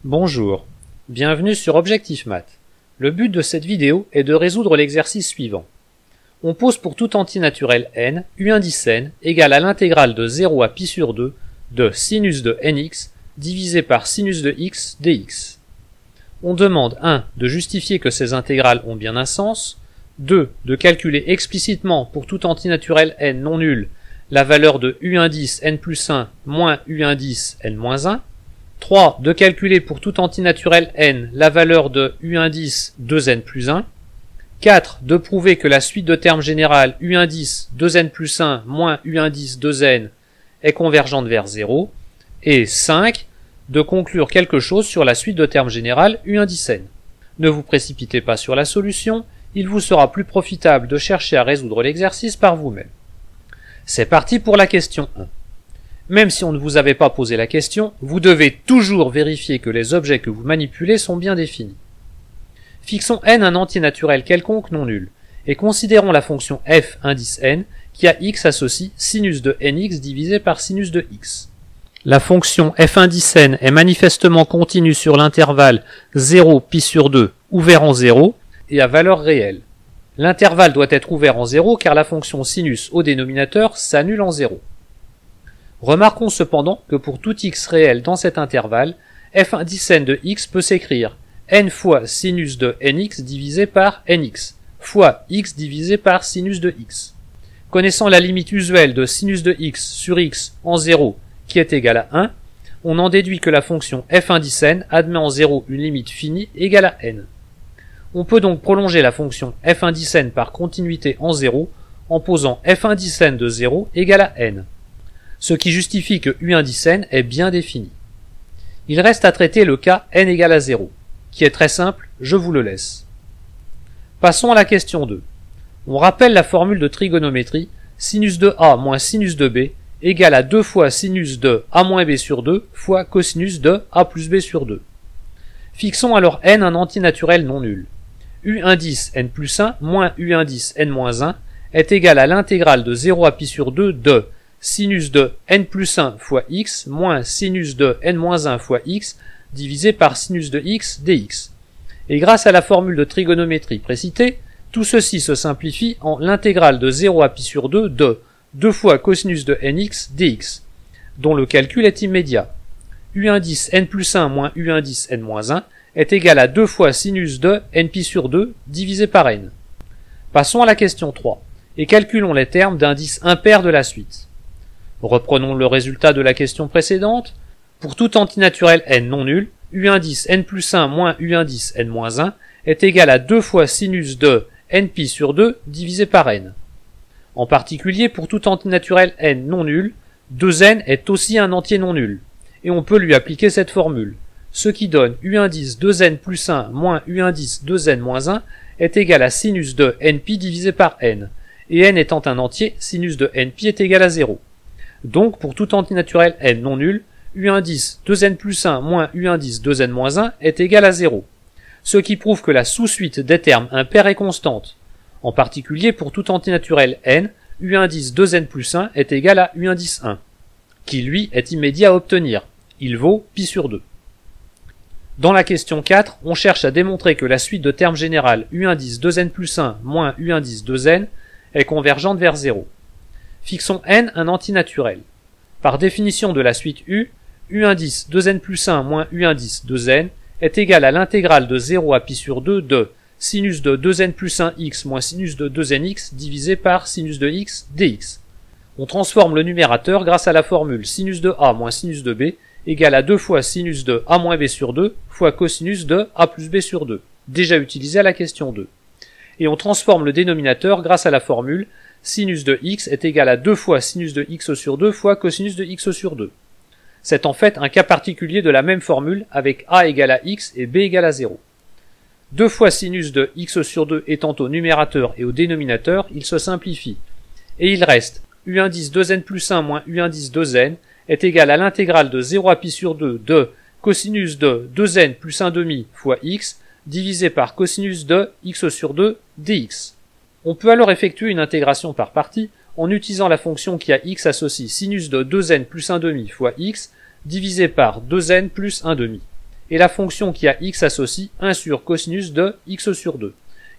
Bonjour, bienvenue sur Objectif Math. Le but de cette vidéo est de résoudre l'exercice suivant. On pose pour tout antinaturel n, u indice n égale à l'intégrale de 0 à pi sur 2 de sinus de nx divisé par sinus de x dx. On demande 1. De justifier que ces intégrales ont bien un sens, 2. De calculer explicitement pour tout antinaturel n non nul la valeur de u indice n plus 1 moins u indice n moins 1, 3. De calculer pour tout antinaturel n la valeur de u indice 2n plus 1, 4. De prouver que la suite de termes générales u indice 2n plus 1 moins u indice 2n est convergente vers 0, et 5. De conclure quelque chose sur la suite de termes générales u indice n. Ne vous précipitez pas sur la solution, il vous sera plus profitable de chercher à résoudre l'exercice par vous-même. C'est parti pour la question 1. Même si on ne vous avait pas posé la question, vous devez toujours vérifier que les objets que vous manipulez sont bien définis. Fixons n un entier naturel quelconque non nul, et considérons la fonction f indice n qui à x associe sinus de nx divisé par sinus de x. La fonction f indice n est manifestement continue sur l'intervalle 0 pi sur 2 ouvert en 0 et à valeur réelle. L'intervalle doit être ouvert en 0 car la fonction sinus au dénominateur s'annule en 0. Remarquons cependant que pour tout x réel dans cet intervalle, f indice n de x peut s'écrire n fois sinus de nx divisé par nx fois x divisé par sinus de x. Connaissant la limite usuelle de sinus de x sur x en 0 qui est égale à 1, on en déduit que la fonction f indice n admet en 0 une limite finie égale à n. On peut donc prolonger la fonction f indice n par continuité en 0 en posant f indice n de 0 égale à n, ce qui justifie que u indice n est bien défini. Il reste à traiter le cas n égale à 0, qui est très simple, je vous le laisse. Passons à la question 2. On rappelle la formule de trigonométrie sinus de a moins sinus de b égale à 2 fois sinus de a moins b sur 2 fois cosinus de a plus b sur 2. Fixons alors n un antinaturel non nul. U indice n plus 1 moins U indice n moins 1 est égal à l'intégrale de 0 à pi sur 2 de sinus de n plus 1 fois x moins sinus de n moins 1 fois x divisé par sinus de x dx. Et grâce à la formule de trigonométrie précitée, tout ceci se simplifie en l'intégrale de 0 à pi sur 2 de 2 fois cosinus de nx dx, dont le calcul est immédiat. U indice n plus 1 moins U indice n moins 1 est égal à 2 fois sinus de n pi sur 2 divisé par n. Passons à la question 3, et calculons les termes d'indices impairs de la suite. Reprenons le résultat de la question précédente. Pour tout antinaturel n non nul, U indice n plus 1 moins U indice n moins 1 est égal à 2 fois sinus de n pi sur 2 divisé par n. En particulier, pour tout antinaturel n non nul, 2n est aussi un entier non nul, et on peut lui appliquer cette formule, ce qui donne U indice 2n plus 1 moins U indice 2n moins 1 est égal à sinus de npi divisé par n, et n étant un entier, sinus de npi est égal à 0. Donc, pour tout antinaturel n non nul, U indice 2n plus 1 moins U indice 2n moins 1 est égal à 0, ce qui prouve que la sous-suite des termes impairs est constante. En particulier, pour tout antinaturel n, U indice 2n plus 1 est égal à U indice 1, qui lui est immédiat à obtenir. Il vaut pi sur 2. Dans la question 4, on cherche à démontrer que la suite de termes générales U indice 2n plus 1 moins U indice 2n est convergente vers 0. Fixons n un antinaturel. Par définition de la suite U, U indice 2n plus 1 moins U indice 2n est égal à l'intégrale de 0 à pi sur 2 de sinus de 2n plus 1x moins sinus de 2nx divisé par sinus de x dx. On transforme le numérateur grâce à la formule sinus de a moins sinus de b égale à 2 fois sinus de a moins b sur 2 fois cosinus de a plus b sur 2, déjà utilisé à la question 2. Et on transforme le dénominateur grâce à la formule sinus de x est égal à 2 fois sinus de x sur 2 fois cosinus de x sur 2. C'est en fait un cas particulier de la même formule avec a égale à x et b égale à 0. 2 fois sinus de x sur 2 étant au numérateur et au dénominateur, il se simplifie. Et il reste U indice 2n plus 1 moins U indice 2n est égal à l'intégrale de 0 à pi sur 2 de cosinus de 2n plus 1 demi fois x divisé par cosinus de x sur 2 dx. On peut alors effectuer une intégration par partie en utilisant la fonction qui à x associe sinus de 2n plus 1 demi fois x divisé par 2n plus 1 demi. et la fonction qui à x associe 1 sur cosinus de x sur 2,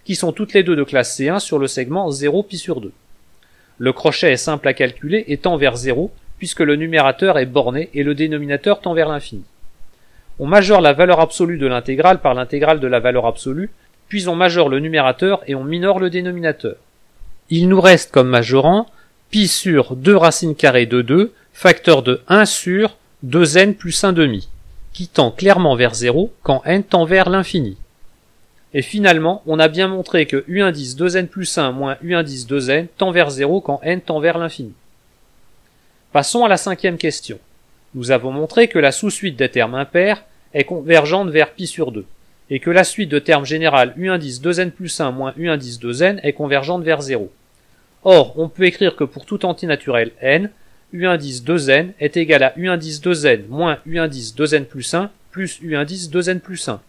qui sont toutes les deux de classe C1 sur le segment 0 pi sur 2. Le crochet est simple à calculer et tend vers 0, puisque le numérateur est borné et le dénominateur tend vers l'infini. On majeure la valeur absolue de l'intégrale par l'intégrale de la valeur absolue, puis on majeure le numérateur et on minore le dénominateur. Il nous reste comme majorant pi sur 2 racine carrée de 2, facteur de 1 sur 2n plus 1 demi, qui tend clairement vers 0 quand n tend vers l'infini. Et finalement, on a bien montré que u indice 2n plus 1 moins u indice 2n tend vers 0 quand n tend vers l'infini. Passons à la cinquième question. Nous avons montré que la sous-suite des termes impairs est convergente vers pi sur 2, et que la suite de termes générale u indice 2n plus 1 moins u indice 2n est convergente vers 0. Or, on peut écrire que pour tout antinaturel n, u indice 2n est égal à u indice 2n moins u indice 2n plus 1 plus u indice 2n plus 1,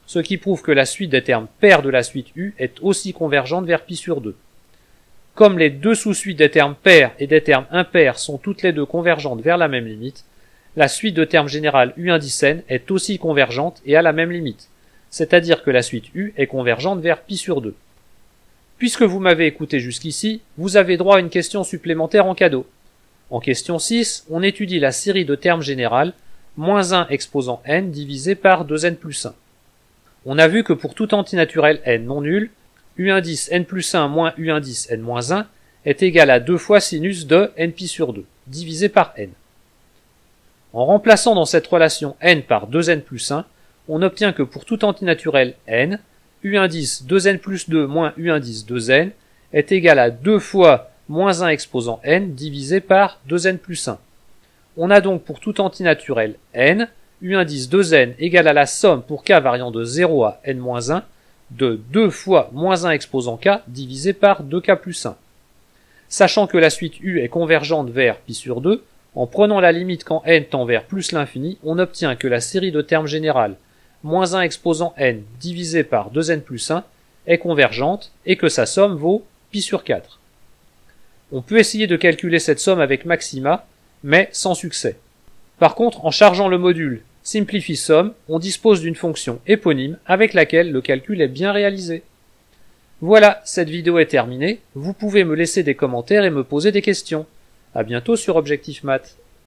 ce qui prouve que la suite des termes pairs de la suite u est aussi convergente vers pi sur 2. Comme les deux sous-suites des termes pairs et des termes impairs sont toutes les deux convergentes vers la même limite, la suite de termes générale u indice n est aussi convergente et à la même limite, c'est-à-dire que la suite u est convergente vers pi sur 2. Puisque vous m'avez écouté jusqu'ici, vous avez droit à une question supplémentaire en cadeau. En question 6, on étudie la série de termes générales, moins 1 exposant n divisé par 2n plus 1. On a vu que pour tout antinaturel n non nul, u indice n plus 1 moins u indice n moins 1 est égal à 2 fois sinus de n pi sur 2, divisé par n. En remplaçant dans cette relation n par 2n plus 1, on obtient que pour tout antinaturel n, u indice 2n plus 2 moins u indice 2n est égal à 2 fois moins 1 exposant n divisé par 2n plus 1. On a donc pour tout antinaturel n, u indice 2n égale à la somme pour k variant de 0 à n-1 de 2 fois moins 1 exposant k divisé par 2k plus 1. Sachant que la suite u est convergente vers pi sur 2, en prenant la limite quand n tend vers plus l'infini, on obtient que la série de termes générales moins 1 exposant n divisé par 2n plus 1 est convergente et que sa somme vaut pi sur 4. On peut essayer de calculer cette somme avec maxima, mais sans succès. Par contre, en chargeant le module Simplify Sum, on dispose d'une fonction éponyme avec laquelle le calcul est bien réalisé. Voilà, cette vidéo est terminée, vous pouvez me laisser des commentaires et me poser des questions. À bientôt sur Objectif Math.